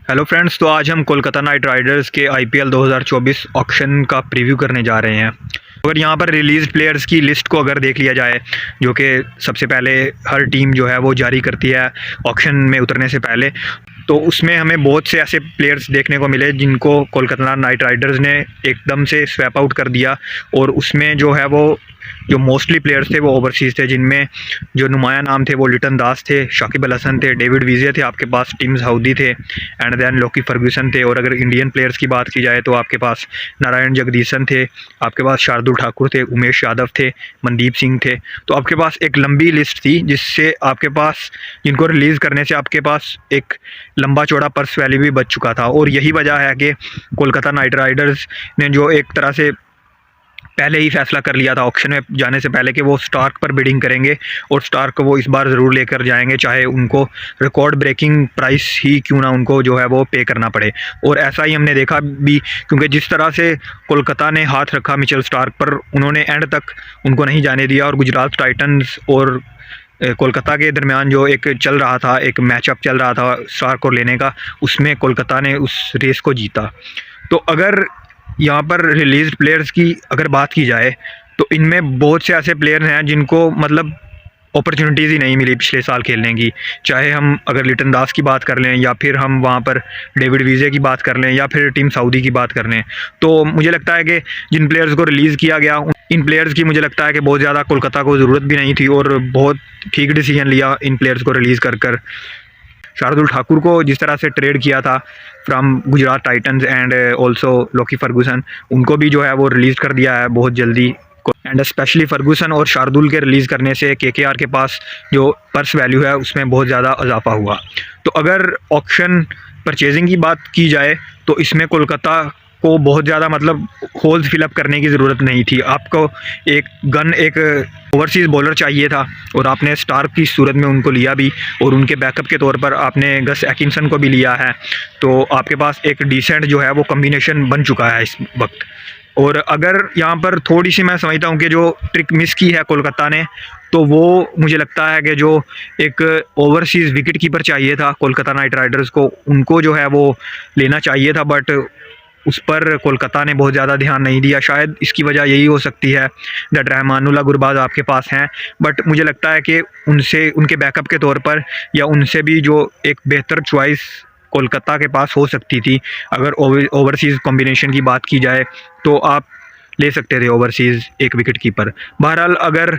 Hello friends, तो आज हम कोलकाता नाइट राइडर्स के आईपीएल 2024 ऑक्शन का प्रीव्यू करने जा रहे हैं। अगर यहाँ पर रिलीज प्लेयर्स की लिस्ट को अगर देख लिया जाए, जो कि सबसे पहले हर टीम जो है वो जारी करती है ऑक्शन में उतरने से पहले, तो उसमें हमें बहुत से ऐसे प्लेयर्स देखने को मिले जिनको कोलकाता नाइट राइडर्स ने एकदम से स्वैप आउट कर दिया। और उसमें जो है वो जो मोस्टली प्लेयर्स थे वो ओवरसीज़ थे, जिनमें जो नुमाया नाम थे वो लिटन दास थे, शाकिब अल हसन थे, डेविड विजय थे, आपके पास टिम साउदी थे, एंड देन लोकी फर्ग्यूसन थे। और अगर इंडियन प्लेयर्स की बात की जाए तो आपके पास नारायण जगदीशन थे, आपके पास शार्दुल ठाकुर थे, उमेश यादव थे, मनदीप सिंह थे। तो आपके पास एक लंबी लिस्ट थी जिससे आपके पास जिनको रिलीज़ करने से आपके पास एक लंबा चौड़ा पर्स वैल्यू भी बच चुका था। और यही वजह है कि कोलकाता नाइट राइडर्स ने जो एक तरह से पहले ही फैसला कर लिया था ऑक्शन में जाने से पहले कि वो स्टार्क पर बिडिंग करेंगे और स्टार्क को वो इस बार ज़रूर लेकर जाएंगे, चाहे उनको रिकॉर्ड ब्रेकिंग प्राइस ही क्यों ना उनको जो है वो पे करना पड़े। और ऐसा ही हमने देखा भी, क्योंकि जिस तरह से कोलकाता ने हाथ रखा मिचेल स्टार्क पर, उन्होंने एंड तक उनको नहीं जाने दिया। और गुजरात टाइटंस और कोलकाता के दरमियान जो एक चल रहा था, एक मैचअप चल रहा था स्टार्क को लेने का, उसमें कोलकाता ने उस रेस को जीता। तो अगर यहाँ पर रिलीज प्लेयर्स की अगर बात की जाए तो इनमें बहुत से ऐसे प्लेयर हैं जिनको मतलब अपॉर्चुनिटीज़ ही नहीं मिली पिछले साल खेलने की। चाहे हम अगर लिटन दास की बात कर लें, या फिर हम वहाँ पर डेविड विजय की बात कर लें, या फिर टीम सऊदी की बात कर लें, तो मुझे लगता है कि जिन प्लेयर्स को रिलीज़ किया गया इन प्लेयर्स की मुझे लगता है कि बहुत ज़्यादा कोलकाता को ज़रूरत भी नहीं थी, और बहुत ठीक डिसीजन लिया इन प्लेयर्स को रिलीज़ कर शार्दुल ठाकुर को जिस तरह से ट्रेड किया था from Gujarat Titans and also Loki Ferguson, उनको भी जो है वो रिलीज़ कर दिया है बहुत जल्दी। एंड स्पेशली फर्गूसन और शार्दुल के रिलीज़ करने से केकेआर के पास जो पर्स वैल्यू है उसमें बहुत ज़्यादा इजाफा हुआ। तो अगर ऑक्शन परचेजिंग की बात की जाए तो इसमें कोलकाता को बहुत ज़्यादा मतलब होल्स फिलअप करने की ज़रूरत नहीं थी। आपको एक ओवरसीज़ बॉलर चाहिए था, और आपने स्टार्क की सूरत में उनको लिया भी, और उनके बैकअप के तौर पर आपने गस एकिंसन को भी लिया है। तो आपके पास एक डिसेंट जो है वो कम्बिनेशन बन चुका है इस वक्त। और अगर यहाँ पर थोड़ी सी मैं समझता हूँ कि जो ट्रिक मिस की है कोलकाता ने, तो वो मुझे लगता है कि जो एक ओवरसीज़ विकेट कीपर चाहिए था कोलकाता नाइट राइडर्स को, उनको जो है वो लेना चाहिए था, बट उस पर कोलकाता ने बहुत ज़्यादा ध्यान नहीं दिया। शायद इसकी वजह यही हो सकती है दैट रहमानुल्लाह गुरबाज आपके पास हैं, बट मुझे लगता है कि उनसे उनके बैकअप के तौर पर या उनसे भी जो एक बेहतर चॉइस कोलकाता के पास हो सकती थी। अगर ओवरसीज़ कॉम्बिनेशन की बात की जाए तो आप ले सकते थे ओवरसीज़ एक विकेट कीपर। बहरहाल अगर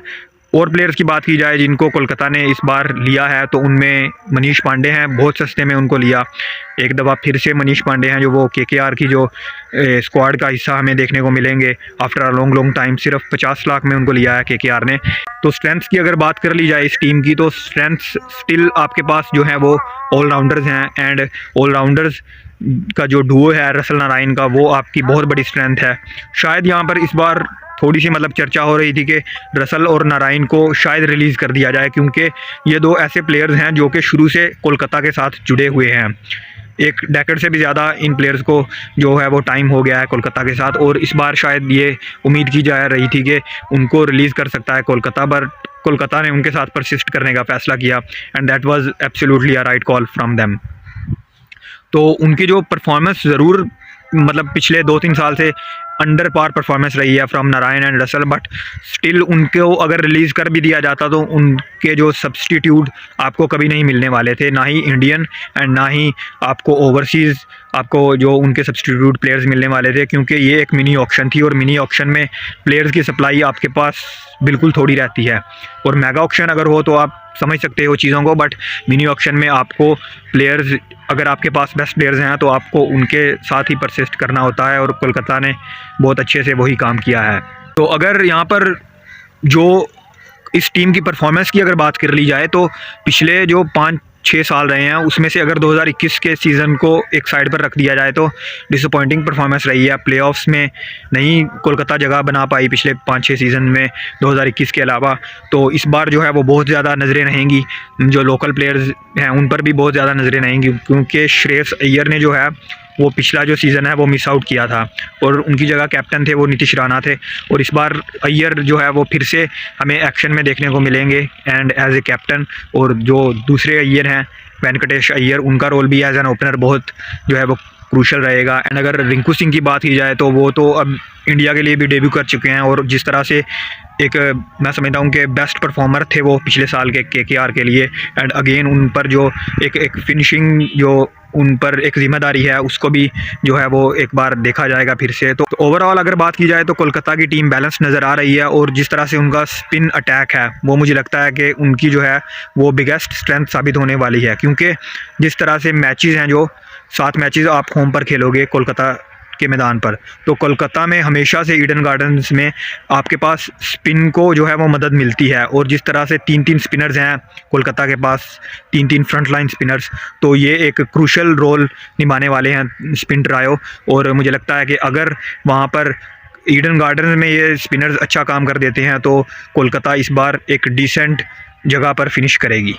और प्लेयर्स की बात की जाए जिनको कोलकाता ने इस बार लिया है, तो उनमें मनीष पांडे हैं, बहुत सस्ते में उनको लिया। एक दफ़ा फिर से मनीष पांडे हैं जो वो केकेआर की जो स्क्वाड का हिस्सा हमें देखने को मिलेंगे आफ्टर अ लॉन्ग टाइम। सिर्फ 50 लाख में उनको लिया है केकेआर ने। तो स्ट्रेंथ्स की अगर बात कर ली जाए इस टीम की, तो स्ट्रेंथ्स स्टिल आपके पास जो है वो ऑलराउंडर्स हैं, एंड ऑलराउंडर्स का जो डुओ है रसल नारायण का, वो आपकी बहुत बड़ी स्ट्रेंथ है। शायद यहाँ पर इस बार थोड़ी सी मतलब चर्चा हो रही थी कि रसल और नारायण को शायद रिलीज़ कर दिया जाए, क्योंकि ये दो ऐसे प्लेयर्स हैं जो कि शुरू से कोलकाता के साथ जुड़े हुए हैं। एक डेकेड से भी ज़्यादा इन प्लेयर्स को जो है वो टाइम हो गया है कोलकाता के साथ, और इस बार शायद ये उम्मीद की जा रही थी कि उनको रिलीज़ कर सकता है कोलकाता, पर कोलकाता ने उनके साथ परसिस्ट करने का फ़ैसला किया, and that was absolutely a right call from them. तो उनकी जो परफॉर्मेंस ज़रूर मतलब पिछले 2-3 साल से अंडर पार परफॉर्मेंस रही है from Narayan and Russell, but still उनको अगर रिलीज़ कर भी दिया जाता तो उनके जो सब्स्टिट्यूट आपको कभी नहीं मिलने वाले थे, ना ही इंडियन एंड ना ही आपको ओवरसीज़ आपको जो उनके सब्स्टिट्यूट प्लेयर्स मिलने वाले थे, क्योंकि ये एक मिनी ऑक्शन थी, और मिनी ऑक्शन में प्लेयर्स की सप्लाई आपके पास बिल्कुल थोड़ी रहती है। और मेगा ऑक्शन अगर हो तो आप समझ सकते हो चीज़ों को, बट मिनी ऑक्शन में आपको प्लेयर्स अगर आपके पास बेस्ट प्लेयर्स हैं तो आपको उनके साथ ही परसिस्ट करना होता है, और कोलकाता ने बहुत अच्छे से वही काम किया है। तो अगर यहाँ पर जो इस टीम की परफॉर्मेंस की अगर बात कर ली जाए, तो पिछले जो 5-6 साल रहे हैं उसमें से अगर 2021 के सीज़न को एक साइड पर रख दिया जाए तो डिसअपॉइंटिंग परफॉर्मेंस रही है। प्लेऑफ्स में नहीं कोलकाता जगह बना पाई पिछले 5-6 सीज़न में 2021 के अलावा। तो इस बार जो है वो बहुत ज़्यादा नज़रें रहेंगी, जो लोकल प्लेयर्स हैं उन पर भी बहुत ज़्यादा नज़रें रहेंगी, क्योंकि श्रेयस अय्यर ने जो है वो पिछला जो सीज़न है वो मिस आउट किया था, और उनकी जगह कैप्टन थे वो नीतीश राणा थे। और इस बार अय्यर जो है वो फिर से हमें एक्शन में देखने को मिलेंगे एंड एज ए कैप्टन, और जो दूसरे अय्यर हैं वेंकटेश अय्यर, उनका रोल भी एज एन ओपनर बहुत जो है वो क्रूशल रहेगा। एंड अगर रिंकू सिंह की बात की जाए तो वो तो अब इंडिया के लिए भी डेब्यू कर चुके हैं, और जिस तरह से एक मैं समझता हूँ कि बेस्ट परफॉर्मर थे वो पिछले साल के केकेआर के लिए। एंड अगेन उन पर जो एक फिनिशिंग जो उन पर एक ज़िम्मेदारी है, उसको भी जो है वो एक बार देखा जाएगा फिर से। तो ओवरऑल अगर बात की जाए तो कोलकाता की टीम बैलेंस नज़र आ रही है, और जिस तरह से उनका स्पिन अटैक है वो मुझे लगता है कि उनकी जो है वो बिगेस्ट स्ट्रेंथ साबित होने वाली है। क्योंकि जिस तरह से मैचेस हैं, जो 7 मैचेस आप होम पर खेलोगे कोलकाता के मैदान पर, तो कोलकाता में हमेशा से ईडन गार्डन्स में आपके पास स्पिन को जो है वो मदद मिलती है। और जिस तरह से 3-3 स्पिनर्स हैं कोलकाता के पास, 3-3 फ्रंट लाइन स्पिनर्स, तो ये एक क्रूशल रोल निभाने वाले हैं स्पिन ट्रायो। और मुझे लगता है कि अगर वहाँ पर ईडन गार्डन्स में ये स्पिनर्स अच्छा काम कर देते हैं तो कोलकाता इस बार एक डिसेंट जगह पर फिनिश करेगी।